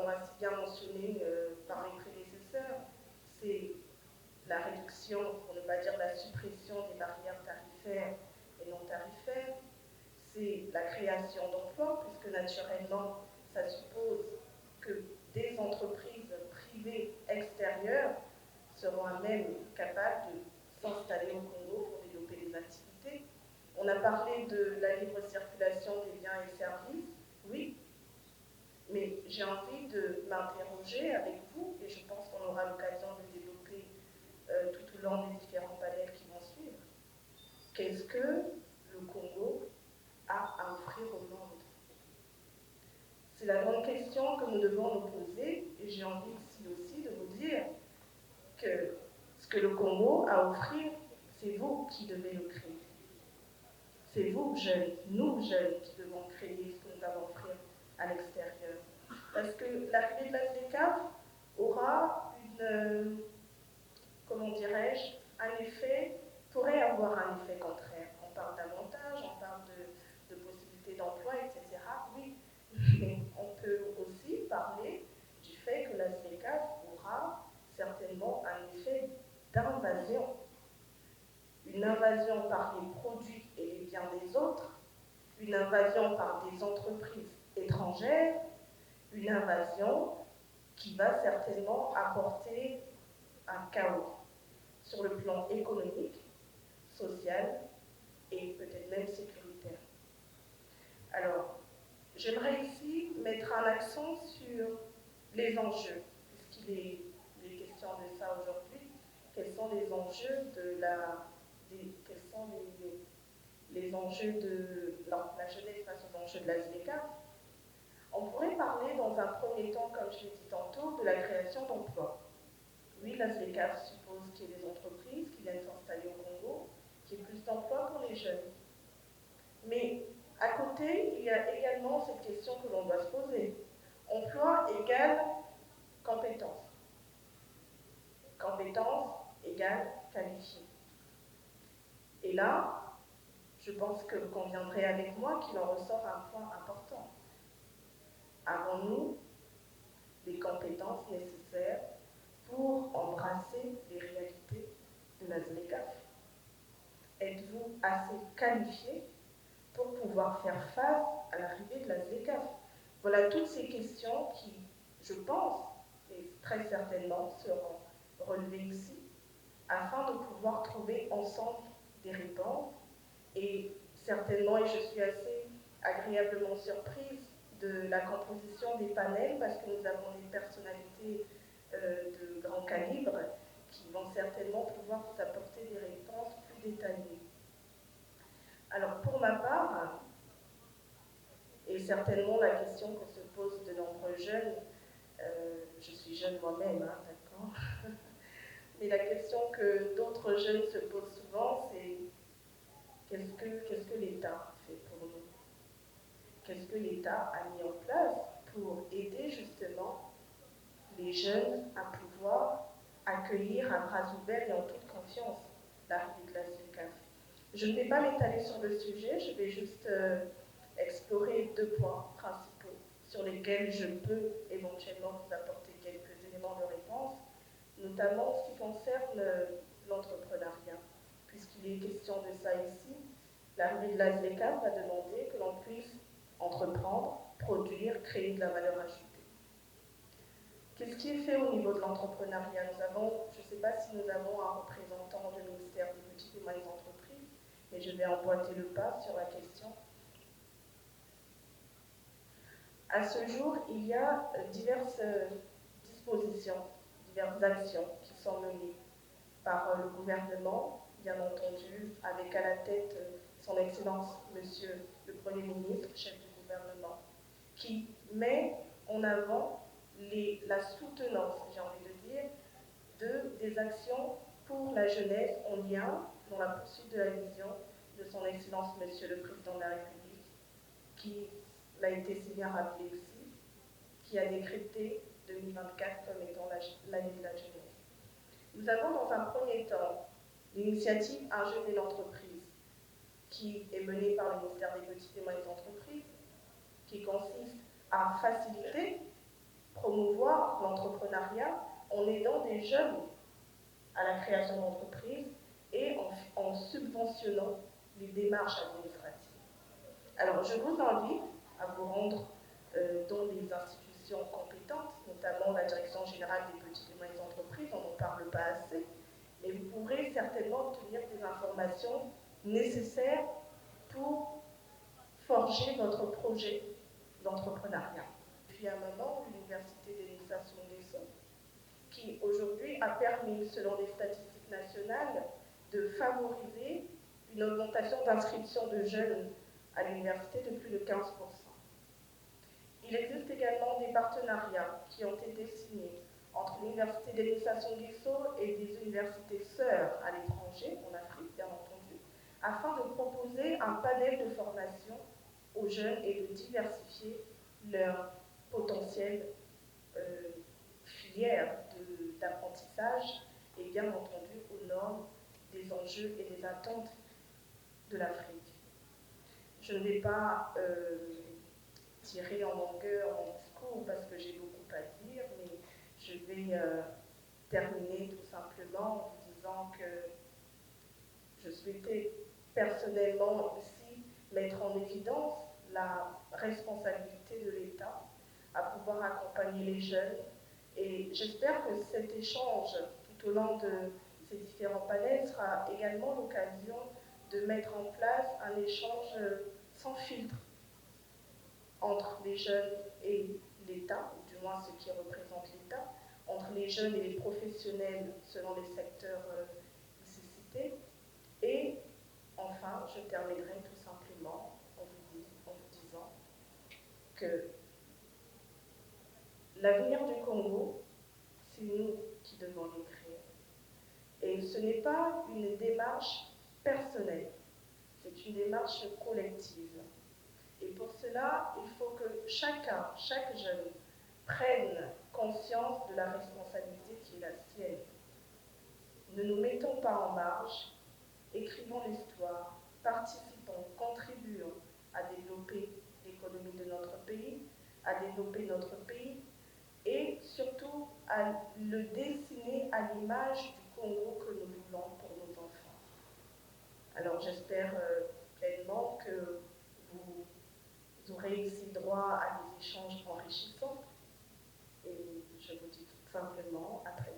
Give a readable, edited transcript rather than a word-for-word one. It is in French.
l'ont assez bien mentionné par mes prédécesseurs, c'est la réduction, pour ne pas dire la suppression des barrières tarifaires et non tarifaires, c'est la création d'emplois, puisque naturellement, ça suppose que des entreprises privées extérieures seront à même capables de s'installer au Congo pour développer des activités. On a parlé de la libre circulation des biens et services, oui, mais j'ai envie de m'interroger avec vous, et je pense qu'on aura l'occasion de développer tout au long des différents panels qui vont suivre. Qu'est-ce que le Congo a à offrir au monde? C'est la grande question que nous devons nous poser, et j'ai envie ici aussi de vous dire que ce que le Congo a à offrir, c'est vous qui devez le créer. C'est vous, jeunes, nous, jeunes, qui devons créer ce que nous avons à offrir à l'extérieur. Parce que l'arrivée de la ZLECAf aura une, comment dirais-je, un effet, pourrait avoir un effet contraire. On parle d'avantages, on parle de possibilités d'emploi, etc. Oui, mais on peut aussi parler du fait que la ZLECAf aura certainement un effet d'invasion. Une invasion par les produits et les biens des autres, une invasion par des entreprises étrangères, une invasion qui va certainement apporter un chaos sur le plan économique, social et peut-être même sécuritaire. Alors, j'aimerais ici mettre un accent sur les enjeux, puisqu'il est question de ça aujourd'hui. Quels sont les enjeux quels sont les enjeux de la jeunesse face aux enjeux de la ZLECAf? On pourrait parler dans un premier temps, comme je l'ai dit tantôt, de la création d'emplois. Oui, la ZLECAf suppose qu'il y ait des entreprises qui viennent s'installer au Congo, qu'il y ait plus d'emplois pour les jeunes. Mais à côté, il y a également cette question que l'on doit se poser. Emploi égale compétence. Compétence égale qualifié. Et là, je pense que vous conviendrez avec moi qu'il en ressort un point important. Avons-nous les compétences nécessaires pour embrasser les réalités de la ZLECAf? Êtes-vous assez qualifié pour pouvoir faire face à l'arrivée de la ZLECAf? Voilà toutes ces questions qui, je pense, et très certainement seront relevées ici, afin de pouvoir trouver ensemble des réponses. Et certainement, et je suis assez agréablement surprise de la composition des panels, parce que nous avons des personnalités de grand calibre qui vont certainement pouvoir vous apporter des réponses plus détaillées. Alors, pour ma part, et certainement la question que se posent de nombreux jeunes, je suis jeune moi-même, hein, d'accord, mais la question que d'autres jeunes se posent souvent, c'est qu'est-ce que l'État fait pour nous? Qu'est-ce que l'État a mis en place pour aider justement les jeunes à pouvoir accueillir à bras ouverts et en toute confiance l'arrivée de la ZLECAf? Je ne vais pas m'étaler sur le sujet, je vais juste explorer deux points principaux sur lesquels je peux éventuellement vous apporter quelques éléments de réponse, notamment en ce qui concerne l'entrepreneuriat. Puisqu'il est question de ça ici, l'arrivée de la ZLECAf va demander que l'on puisse entreprendre, produire, créer de la valeur ajoutée. Qu'est-ce qui est fait au niveau de l'entrepreneuriat? Nous avons, je ne sais pas si nous avons un représentant du ministère des Petites et Moyennes Entreprises, mais je vais emboîter le pas sur la question. À ce jour, il y a diverses dispositions, diverses actions qui sont menées par le gouvernement, bien entendu, avec à la tête son Excellence, Monsieur le Premier ministre, chef du gouvernement, qui met en avant la soutenance, j'ai envie de dire, des actions pour la jeunesse en lien dans la poursuite de la vision de son Excellence, Monsieur le Président de la République, qui l'a été si bien rappelé ici, qui a décrété 2024 comme étant l'année de la jeunesse. Nous avons dans un premier temps l'initiative Un jeune et l'entreprise, qui est menée par le ministère des Petites et Moyennes Entreprises, qui consiste à faciliter, promouvoir l'entrepreneuriat en aidant des jeunes à la création d'entreprises et en subventionnant les démarches administratives. Alors, je vous invite à vous rendre dans les institutions compétentes, notamment la Direction générale des petites et moyennes entreprises, on n'en parle pas assez, mais vous pourrez certainement obtenir des informations nécessaires pour forger votre projet d'entrepreneuriat. Depuis un moment, l'Université d'Élie Sassou Nguesso, qui aujourd'hui a permis, selon les statistiques nationales, de favoriser une augmentation d'inscription de jeunes à l'université de plus de 15%. Il existe également des partenariats qui ont été signés entre l'Université d'Élie Sassou Nguesso et des universités sœurs à l'étranger, en Afrique bien entendu, afin de proposer un panel de formation aux jeunes et de diversifier leur potentiel filière d'apprentissage et bien entendu aux normes des enjeux et des attentes de l'Afrique. Je ne vais pas tirer en longueur mon discours parce que j'ai beaucoup à dire, mais je vais terminer tout simplement en vous disant que je souhaitais personnellement ici mettre en évidence la responsabilité de l'État à pouvoir accompagner les jeunes. Et j'espère que cet échange tout au long de ces différents panels sera également l'occasion de mettre en place un échange sans filtre entre les jeunes et l'État, ou du moins ceux qui représentent l'État, entre les jeunes et les professionnels selon les secteurs ici cités. Et enfin, je terminerai tout simplement en vous disant que l'avenir du Congo, c'est nous qui devons l'écrire. Et ce n'est pas une démarche personnelle, c'est une démarche collective. Et pour cela, il faut que chacun, chaque jeune, prenne conscience de la responsabilité qui est la sienne. Ne nous mettons pas en marge, écrivons l'histoire, participons, contribuons à développer l'économie de notre pays, à développer notre pays et surtout à le dessiner à l'image du Congo que nous voulons pour nos enfants. Alors j'espère pleinement que vous aurez ici droit à des échanges enrichissants et je vous dis tout simplement à très